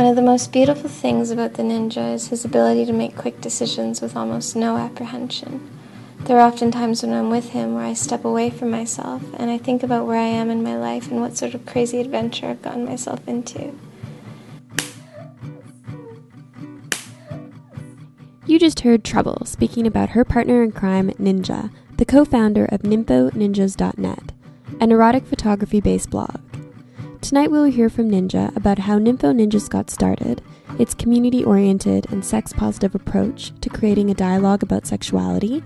One of the most beautiful things about the ninja is his ability to make quick decisions with almost no apprehension. There are often times when I'm with him where I step away from myself and I think about where I am in my life and what sort of crazy adventure I've gotten myself into. You just heard Trouble speaking about her partner in crime, Ninja, the co-founder of nymphoninjas.net, an erotic photography-based blog. Tonight we will hear from Ninja about how Nympho Ninjas got started, its community-oriented and sex-positive approach to creating a dialogue about sexuality,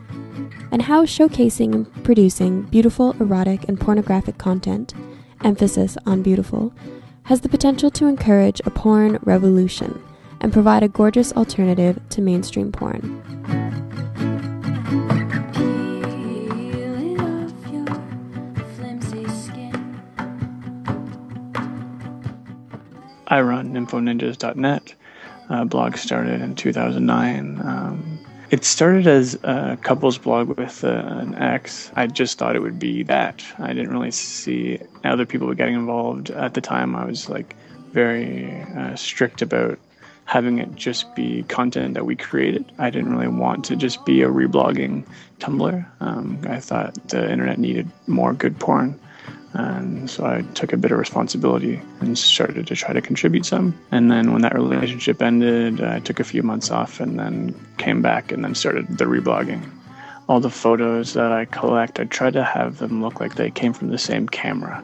and how showcasing and producing beautiful, erotic, and pornographic content, emphasis on beautiful, has the potential to encourage a porn revolution and provide a gorgeous alternative to mainstream porn. I run nymphoninjas.net. Blog started in 2009. It started as a couples blog with an ex. I just thought it would be that. I didn't really see other people getting involved. At the time, I was very strict about having it just be content that we created. I didn't really want to just be a reblogging Tumblr. I thought the internet needed more good porn. And so I took a bit of responsibility and started to try to contribute some. And then when that relationship ended, I took a few months off and then came back and then started the reblogging. All the photos that I collect, I try to have them look like they came from the same camera.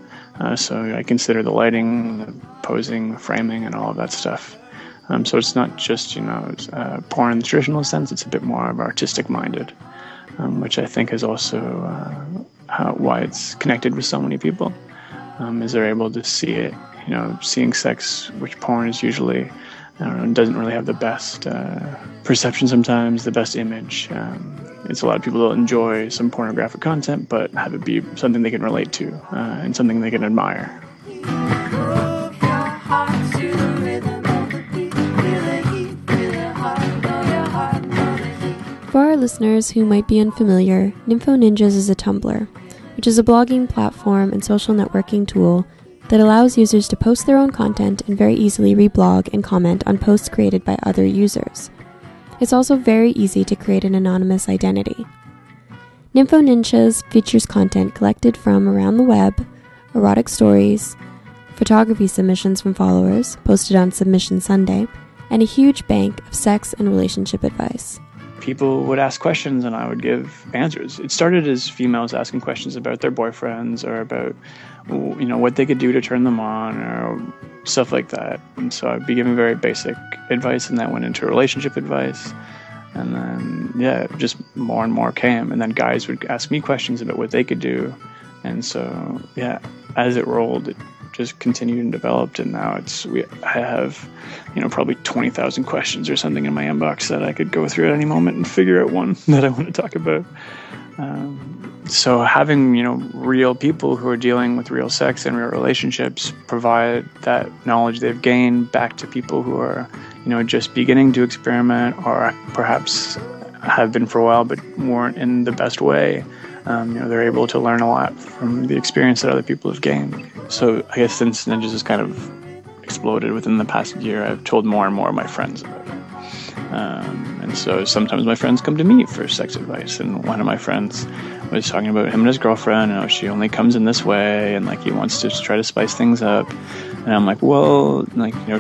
So I consider the lighting, the posing, the framing, and all of that stuff. So it's not just, porn in the traditional sense, it's a bit more of artistic-minded, which I think is also why it's connected with so many people, is they're able to see it, seeing sex, which porn is usually, doesn't really have the best perception sometimes, the best image. It's a lot of people that enjoy some pornographic content, but have it be something they can relate to and something they can admire. For our listeners who might be unfamiliar, Nympho Ninjas is a Tumblr, which is a blogging platform and social networking tool that allows users to post their own content and very easily reblog and comment on posts created by other users. It's also very easy to create an anonymous identity. Nympho Ninjas features content collected from around the web, erotic stories, photography submissions from followers, posted on Submission Sunday, and a huge bank of sex and relationship advice. People would ask questions and I would give answers. It started as females asking questions about their boyfriends or about, what they could do to turn them on or stuff like that. And so I'd be giving very basic advice, and that went into relationship advice. And then, just more and more came. And then guys would ask me questions about what they could do. And so, as it rolled, it just continued and developed, and now I have, probably 20,000 questions or something in my inbox that I could go through at any moment and figure out one that I want to talk about. So having, real people who are dealing with real sex and real relationships provide that knowledge they've gained back to people who are, just beginning to experiment or perhaps have been for a while but weren't in the best way. They're able to learn a lot from the experience that other people have gained. So I guess since Ninjas has kind of exploded within the past year, I've told more and more of my friends about it. And so sometimes my friends come to me for sex advice. And one of my friends was talking about him and his girlfriend, she only comes in this way, and he wants to try to spice things up. And I'm like, well,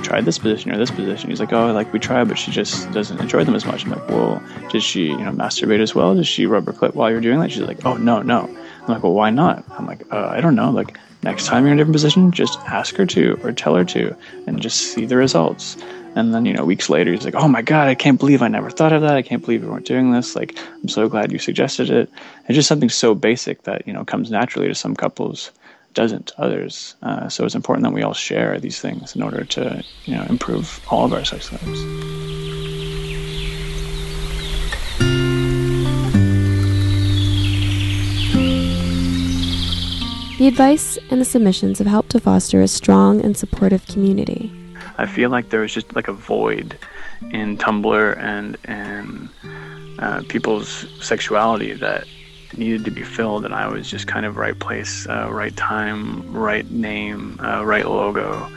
try this position or this position. He's like, oh, we try, but she just doesn't enjoy them as much. I'm like, well, does she, masturbate as well? Does she rub her clit while you're doing that? She's like, oh, no. I'm like, well, why not? I'm like, I don't know. Next time you're in a different position, just ask her to or tell her to and just see the results. And then, weeks later, he's like, oh my God, I can't believe I never thought of that. I can't believe we weren't doing this. I'm so glad you suggested it. It's just something so basic that, comes naturally to some couples, doesn't others. So it's important that we all share these things in order to, improve all of our sex lives. The advice and the submissions have helped to foster a strong and supportive community. I feel like there was just a void in Tumblr and people's sexuality that needed to be filled, and I was just kind of right place, right time, right name, right logo.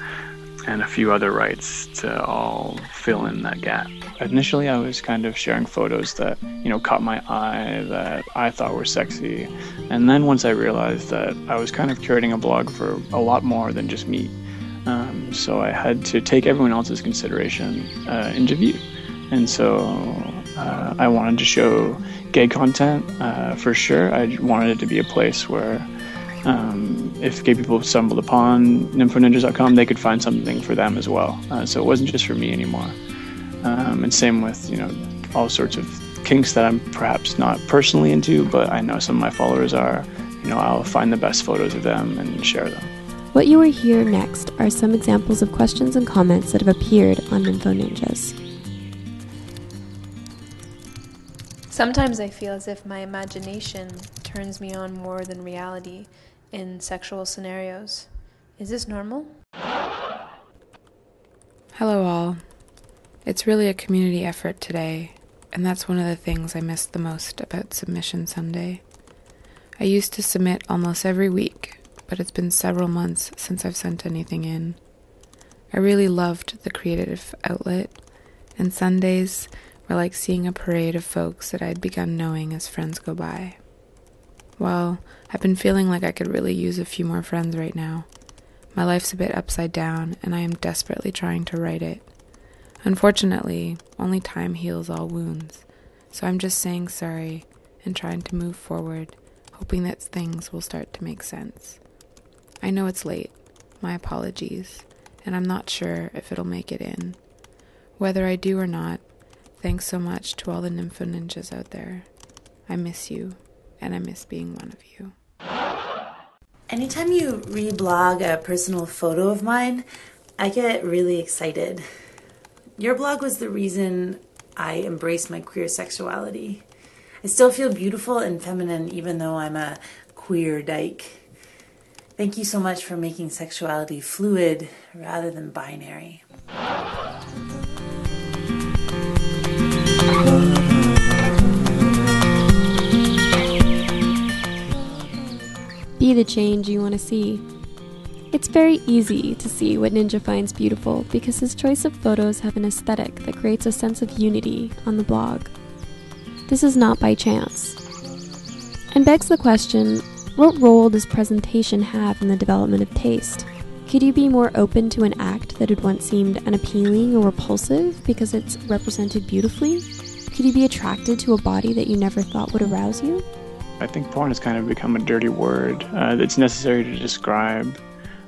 and a few other rights to all fill in that gap. Initially, I was kind of sharing photos that, caught my eye, that I thought were sexy. And then once I realized that I was kind of curating a blog for a lot more than just me, so I had to take everyone else's consideration into view. And so I wanted to show gay content for sure. I wanted it to be a place where if gay people stumbled upon nymphoninjas.com, they could find something for them as well. So it wasn't just for me anymore. And same with, all sorts of kinks that I'm perhaps not personally into, but I know some of my followers are. I'll find the best photos of them and share them. What you will hear next are some examples of questions and comments that have appeared on Nympho Ninjas. Sometimes I feel as if my imagination turns me on more than reality in sexual scenarios. Is this normal? Hello all. It's really a community effort today, and that's one of the things I miss the most about Submission Sunday. I used to submit almost every week, but it's been several months since I've sent anything in. I really loved the creative outlet, and Sundays were like seeing a parade of folks that I'd begun knowing as friends go by. Well, I've been feeling like I could really use a few more friends right now. My life's a bit upside down, and I am desperately trying to right it. Unfortunately, only time heals all wounds, so I'm just saying sorry and trying to move forward, hoping that things will start to make sense. I know it's late, my apologies, and I'm not sure if it'll make it in. Whether I do or not, thanks so much to all the Nympho Ninjas out there. I miss you, and I miss being one of you. Anytime you reblog a personal photo of mine, I get really excited. Your blog was the reason I embraced my queer sexuality. I still feel beautiful and feminine even though I'm a queer dyke. Thank you so much for making sexuality fluid rather than binary. Be the change you want to see. It's very easy to see what Ninja finds beautiful because his choice of photos have an aesthetic that creates a sense of unity on the blog. This is not by chance. And begs the question, what role does presentation have in the development of taste? Could you be more open to an act that had once seemed unappealing or repulsive because it's represented beautifully? Could you be attracted to a body that you never thought would arouse you? I think porn has kind of become a dirty word that's necessary to describe,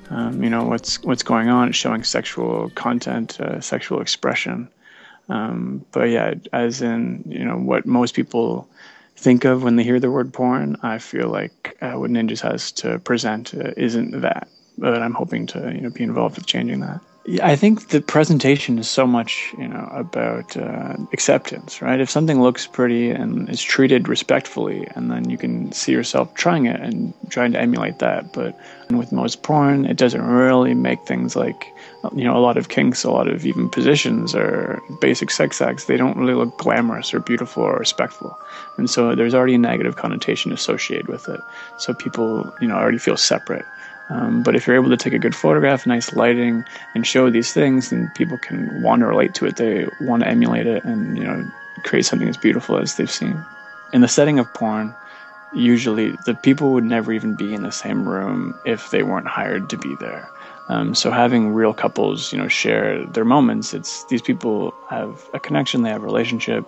what's going on. It's showing sexual content, sexual expression. But yeah, as in, what most people think of when they hear the word porn, I feel like what Ninjas has to present isn't that. But I'm hoping to, be involved with changing that. Yeah, I think the presentation is so much, about acceptance, right? If something looks pretty and is treated respectfully, and then you can see yourself trying it and trying to emulate that. But with most porn, it doesn't really make things like, a lot of kinks, a lot of even positions or basic sex acts, they don't really look glamorous or beautiful or respectful. And so there's already a negative connotation associated with it. So people, already feel separate. But if you're able to take a good photograph, nice lighting, and show these things, then people can want to relate to it. They want to emulate it and, create something as beautiful as they've seen. In the setting of porn, usually the people would never even be in the same room if they weren't hired to be there. So having real couples, share their moments, these people have a connection, they have a relationship,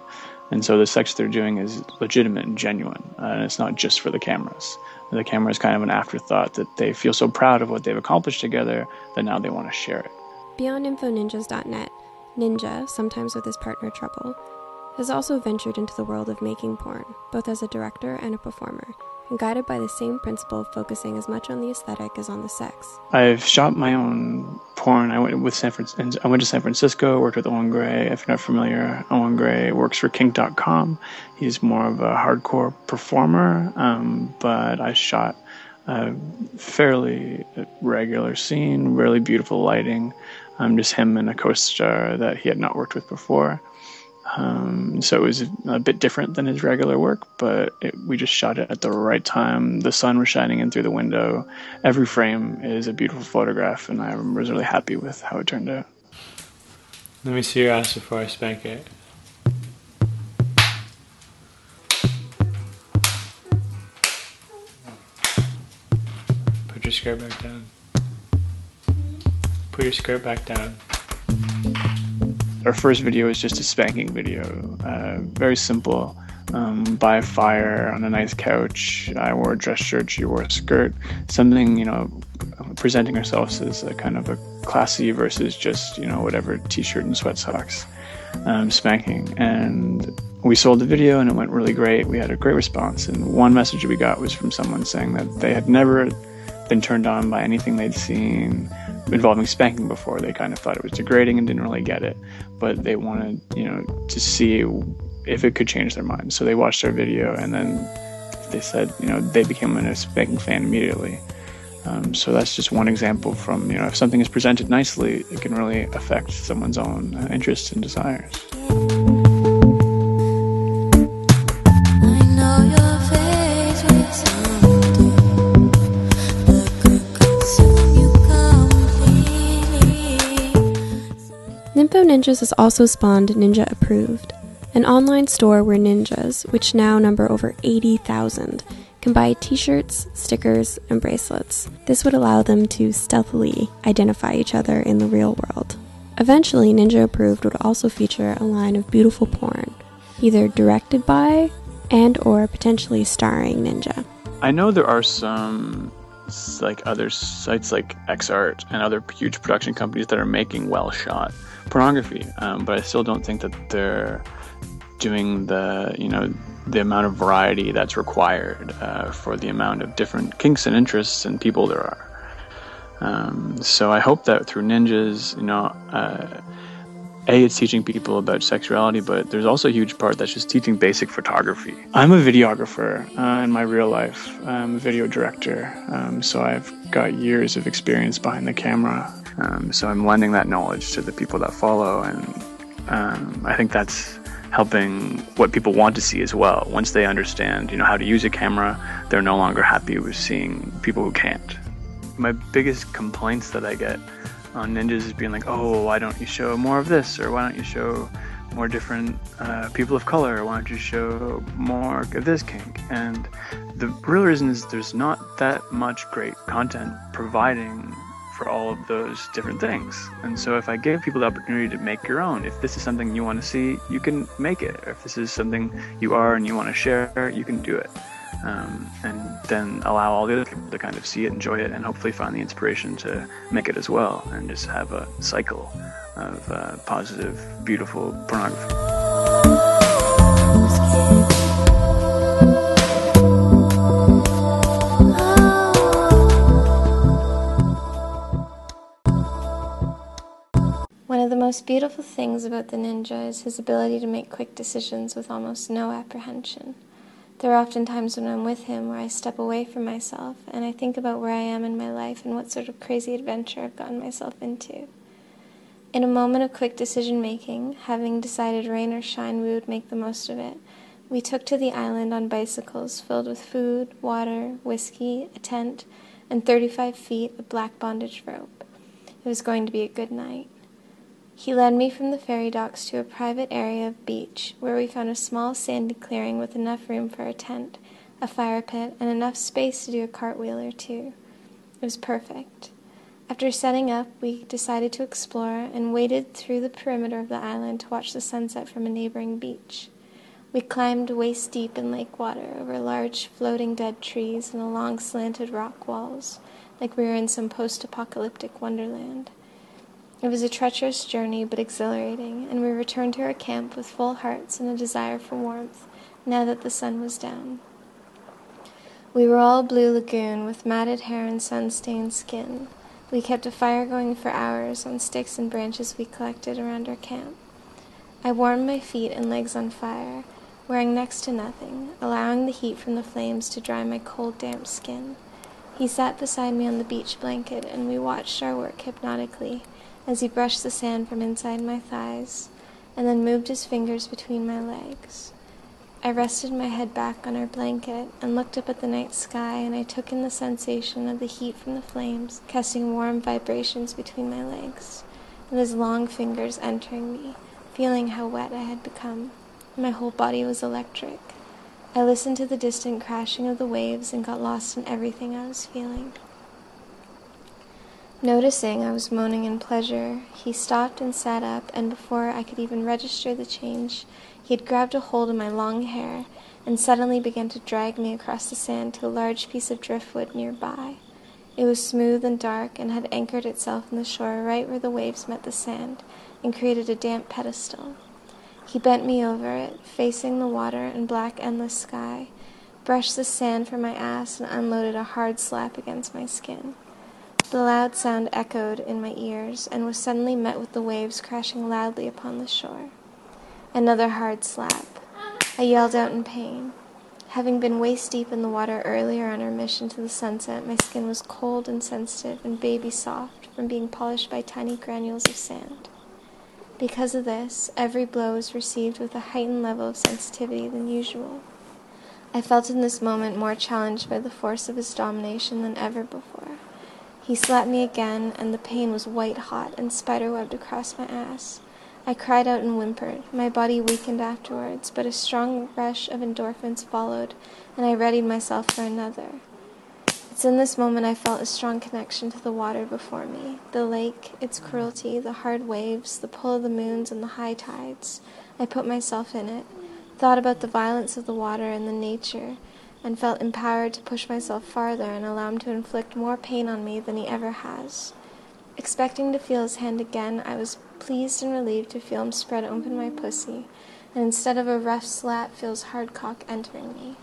and so the sex they're doing is legitimate and genuine, and it's not just for the cameras. The camera is kind of an afterthought that they feel so proud of what they've accomplished together that now they want to share it. Beyond nymphoninjas.net, Ninja, sometimes with his partner Trouble, has also ventured into the world of making porn, both as a director and a performer, and guided by the same principle of focusing as much on the aesthetic as on the sex. I've shot my own porn. I went to San Francisco, worked with Owen Gray. If you're not familiar, Owen Gray works for kink.com. He's more of a hardcore performer, but I shot a fairly regular scene, really beautiful lighting, just him and a co-star that he had not worked with before. So it was a bit different than his regular work, but we just shot it at the right time. The sun was shining in through the window. Every frame is a beautiful photograph, and I was really happy with how it turned out. Let me see your ass before I spank it. Put your skirt back down. Put your skirt back down. Our first video was just a spanking video, very simple, by a fire on a nice couch. I wore a dress shirt, she wore a skirt, something, presenting ourselves as a kind of a classy versus just, whatever t-shirt and sweat socks, spanking. And we sold the video and it went really great. We had a great response, and one message we got was from someone saying that they had never been turned on by anything they'd seen involving spanking before. They kind of thought it was degrading and didn't really get it, but they wanted, to see if it could change their mind. So they watched our video, and then they said, they became a spanking fan immediately. So that's just one example from, if something is presented nicely, it can really affect someone's own interests and desires. Nympho Ninjas has also spawned Ninja Approved, an online store where ninjas, which now number over 80,000, can buy t-shirts, stickers, and bracelets. This would allow them to stealthily identify each other in the real world. Eventually, Ninja Approved would also feature a line of beautiful porn, either directed by and or potentially starring Ninja. I know there are some other sites like XArt and other huge production companies that are making well-shot pornography, but I still don't think that they're doing the amount of variety that's required for the amount of different kinks and interests and people there are. So I hope that through Ninjas, it's teaching people about sexuality, but there's also a huge part that's just teaching basic photography. I'm a videographer in my real life. I'm a video director, so I've got years of experience behind the camera. So I'm lending that knowledge to the people that follow, and I think that's helping what people want to see as well. Once they understand, how to use a camera, they're no longer happy with seeing people who can't. My biggest complaints that I get on Ninjas is being like, oh, why don't you show more of this, or why don't you show more different people of color, or why don't you show more of this kink? And the real reason is there's not that much great content providing for all of those different things. And so if I give people the opportunity to make your own, if this is something you want to see, you can make it. Or if this is something you are and you want to share, you can do it. And then allow all the other people to kind of see it, enjoy it, and hopefully find the inspiration to make it as well, and just have a cycle of positive, beautiful pornography. One of the most beautiful things about the ninja is his ability to make quick decisions with almost no apprehension. There are often times when I'm with him where I step away from myself and I think about where I am in my life and what sort of crazy adventure I've gotten myself into. In a moment of quick decision-making, having decided rain or shine we would make the most of it, we took to the island on bicycles filled with food, water, whiskey, a tent, and 35 feet of black bondage rope. It was going to be a good night. He led me from the ferry docks to a private area of beach, where we found a small sandy clearing with enough room for a tent, a fire pit, and enough space to do a cartwheel or two. It was perfect. After setting up, we decided to explore and waded through the perimeter of the island to watch the sunset from a neighboring beach. We climbed waist-deep in lake water over large floating dead trees and along slanted rock walls, like we were in some post-apocalyptic wonderland. It was a treacherous journey, but exhilarating, and we returned to our camp with full hearts and a desire for warmth, now that the sun was down. We were all blue lagoon, with matted hair and sun-stained skin. We kept a fire going for hours on sticks and branches we collected around our camp. I warmed my feet and legs on fire, wearing next to nothing, allowing the heat from the flames to dry my cold, damp skin. He sat beside me on the beach blanket, and we watched our work hypnotically, as he brushed the sand from inside my thighs, and then moved his fingers between my legs. I rested my head back on our blanket and looked up at the night sky, and I took in the sensation of the heat from the flames, casting warm vibrations between my legs, and his long fingers entering me, feeling how wet I had become. My whole body was electric. I listened to the distant crashing of the waves and got lost in everything I was feeling. Noticing I was moaning in pleasure, he stopped and sat up, and before I could even register the change, he had grabbed a hold of my long hair and suddenly began to drag me across the sand to a large piece of driftwood nearby. It was smooth and dark and had anchored itself in the shore right where the waves met the sand and created a damp pedestal. He bent me over it, facing the water and black endless sky, brushed the sand from my ass and unloaded a hard slap against my skin. The loud sound echoed in my ears and was suddenly met with the waves crashing loudly upon the shore. Another hard slap. I yelled out in pain. Having been waist-deep in the water earlier on our mission to the sunset, my skin was cold and sensitive and baby-soft from being polished by tiny granules of sand. Because of this, every blow was received with a heightened level of sensitivity than usual. I felt in this moment more challenged by the force of his domination than ever before. He slapped me again, and the pain was white-hot and spiderwebbed across my ass. I cried out and whimpered. My body weakened afterwards, but a strong rush of endorphins followed, and I readied myself for another. It's in this moment I felt a strong connection to the water before me, the lake, its cruelty, the hard waves, the pull of the moons, and the high tides. I put myself in it, thought about the violence of the water and the nature, and felt empowered to push myself farther and allow him to inflict more pain on me than he ever has. Expecting to feel his hand again, I was pleased and relieved to feel him spread open my pussy, and instead of a rough slap, feel his hard cock entering me.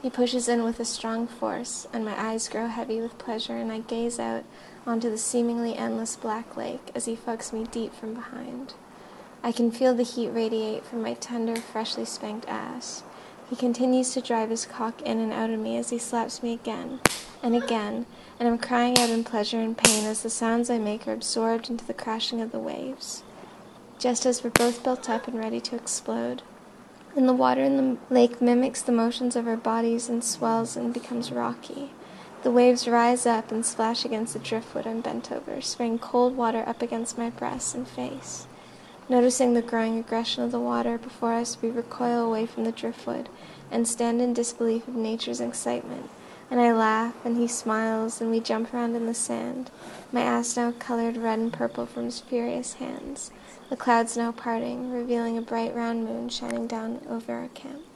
He pushes in with a strong force, and my eyes grow heavy with pleasure, and I gaze out onto the seemingly endless black lake as he fucks me deep from behind. I can feel the heat radiate from my tender, freshly spanked ass. He continues to drive his cock in and out of me as he slaps me again, and I'm crying out in pleasure and pain as the sounds I make are absorbed into the crashing of the waves. Just as we're both built up and ready to explode, and the water in the lake mimics the motions of our bodies and swells and becomes rocky. The waves rise up and splash against the driftwood I'm bent over, spraying cold water up against my breasts and face. Noticing the growing aggression of the water before us, we recoil away from the driftwood and stand in disbelief of nature's excitement. And I laugh, and he smiles, and we jump around in the sand, my ass now colored red and purple from his furious hands, the clouds now parting, revealing a bright round moon shining down over our camp.